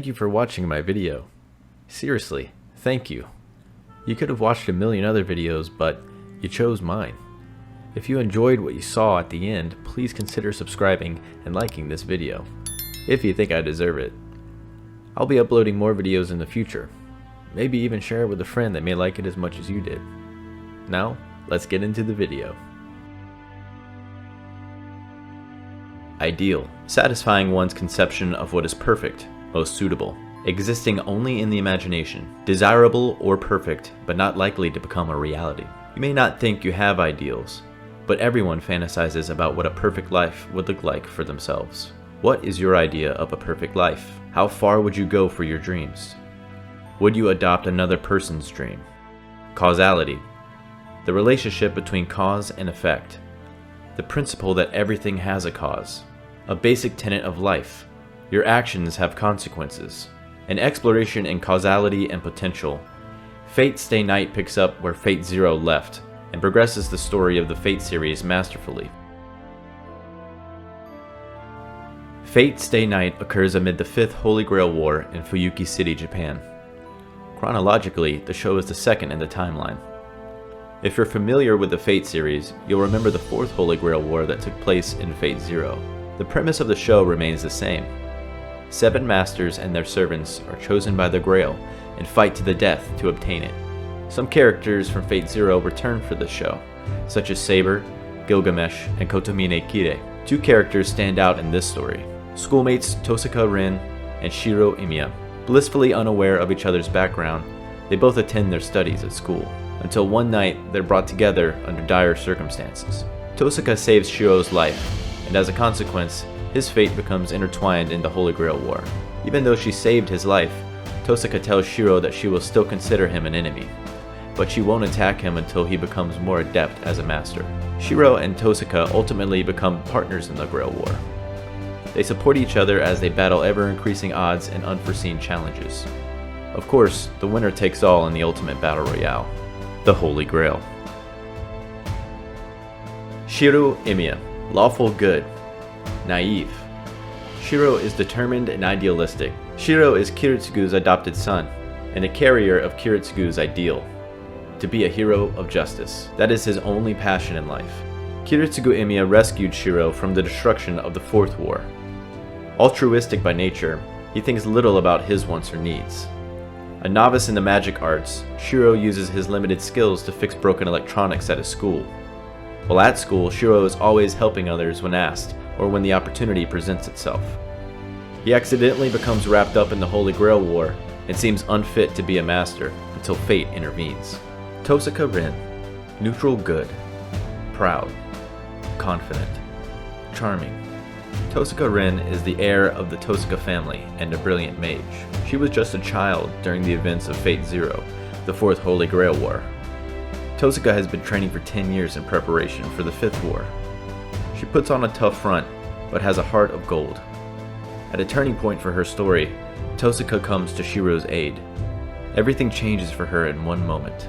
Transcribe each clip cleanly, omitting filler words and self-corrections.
you for watching my video. Seriously, thank you. You could have watched a million other videos, but you chose mine. If you enjoyed what you saw at the end, please consider subscribing and liking this video, if you think I deserve it. I'll be uploading more videos in the future. Maybe even share it with a friend that may like it as much as you did. Now, let's get into the video. Ideal. Satisfying one's conception of what is perfect, most suitable. Existing only in the imagination. Desirable or perfect, but not likely to become a reality. You may not think you have ideals, but everyone fantasizes about what a perfect life would look like for themselves. What is your idea of a perfect life? How far would you go for your dreams? Would you adopt another person's dream? Causality. The relationship between cause and effect. The principle that everything has a cause. A basic tenet of life. Your actions have consequences. An exploration in causality and potential. Fate Stay Night picks up where Fate Zero left and progresses the story of the Fate series masterfully. Fate Stay Night occurs amid the Fifth Holy Grail War in Fuyuki City, Japan. Chronologically, the show is the second in the timeline. If you're familiar with the Fate series, you'll remember the Fourth Holy Grail War that took place in Fate Zero. The premise of the show remains the same. 7 masters and their servants are chosen by the Grail and fight to the death to obtain it. Some characters from Fate Zero return for the show, such as Saber, Gilgamesh, and Kotomine Kire. 2 characters stand out in this story: schoolmates Tosaka Rin and Shiro Imiya. Blissfully unaware of each other's background, they both attend their studies at school, until one night they're brought together under dire circumstances. Tosaka saves Shiro's life, and as a consequence, his fate becomes intertwined in the Holy Grail War. Even though she saved his life, Tosaka tells Shiro that she will still consider him an enemy, but she won't attack him until he becomes more adept as a master. Shiro and Tosaka ultimately become partners in the Grail War. They support each other as they battle ever-increasing odds and unforeseen challenges. Of course, the winner takes all in the ultimate battle royale, the Holy Grail. Shiro Imiya, lawful good, naive. Shiro is determined and idealistic. Shiro is Kiritsugu's adopted son, and a carrier of Kiritsugu's ideal, to be a hero of justice. That is his only passion in life. Kiritsugu Imiya rescued Shiro from the destruction of the Fourth War. Altruistic by nature, he thinks little about his wants or needs. A novice in the magic arts, Shiro uses his limited skills to fix broken electronics at his school. While at school, Shiro is always helping others when asked, or when the opportunity presents itself. He accidentally becomes wrapped up in the Holy Grail War and seems unfit to be a master until fate intervenes. Tosaka Rin, neutral good, proud, confident, charming. Tosaka Rin is the heir of the Tosaka family and a brilliant mage. She was just a child during the events of Fate Zero, the Fourth Holy Grail War. Tosaka has been training for 10 years in preparation for the Fifth War. She puts on a tough front, but has a heart of gold. At a turning point for her story, Tosaka comes to Shiro's aid. Everything changes for her in one moment.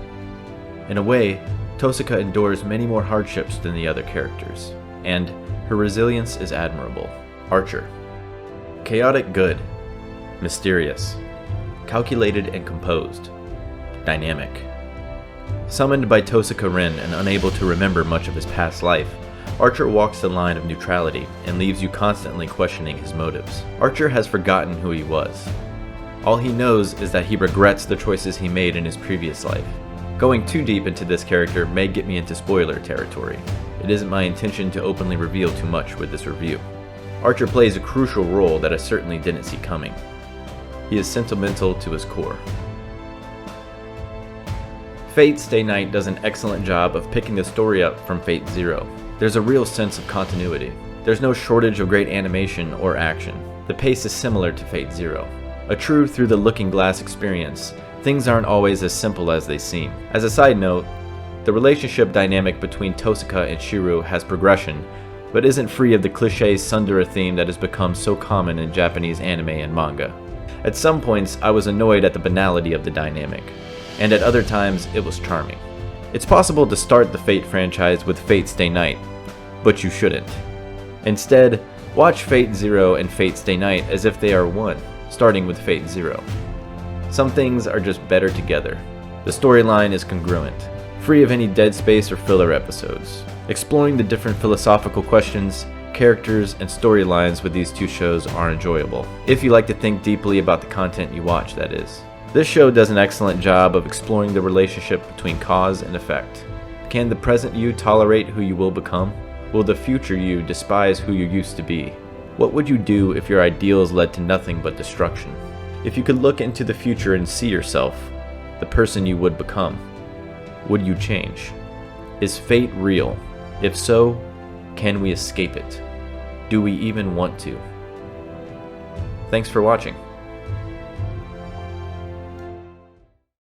In a way, Tosaka endures many more hardships than the other characters, and her resilience is admirable. Archer. Chaotic good, mysterious, calculated and composed, dynamic. Summoned by Tosaka Rin and unable to remember much of his past life, Archer walks the line of neutrality and leaves you constantly questioning his motives. Archer has forgotten who he was. All he knows is that he regrets the choices he made in his previous life. Going too deep into this character may get me into spoiler territory. It isn't my intention to openly reveal too much with this review. Archer plays a crucial role that I certainly didn't see coming. He is sentimental to his core. Fate Stay Night does an excellent job of picking the story up from Fate Zero. There's a real sense of continuity. There's no shortage of great animation or action. The pace is similar to Fate Zero. A true through the looking glass experience, things aren't always as simple as they seem. As a side note, the relationship dynamic between Tosaka and Shiro has progression, but isn't free of the cliché tsundere theme that has become so common in Japanese anime and manga. At some points, I was annoyed at the banality of the dynamic, and at other times, it was charming. It's possible to start the Fate franchise with Fate Stay Night, but you shouldn't. Instead, watch Fate Zero and Fate Stay Night as if they are one. starting with Fate Zero. Some things are just better together. The storyline is congruent, free of any dead space or filler episodes. Exploring the different philosophical questions, characters, and storylines with these two shows are enjoyable, if you like to think deeply about the content you watch, that is. This show does an excellent job of exploring the relationship between cause and effect. Can the present you tolerate who you will become? Will the future you despise who you used to be? What would you do if your ideals led to nothing but destruction? If you could look into the future and see yourself, the person you would become, would you change? Is fate real? If so, can we escape it? Do we even want to? Thanks for watching.